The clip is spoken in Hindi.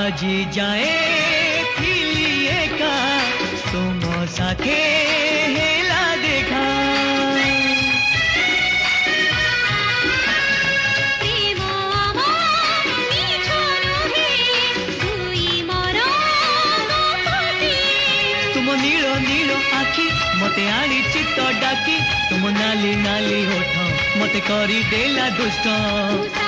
আজি जाए थिलिए का तुम साथे हेला देखा तुम नीलो नीलो आखि मते आनी चित्त डाकी तुम नाली नाली होठ मते करी देला दुष्ट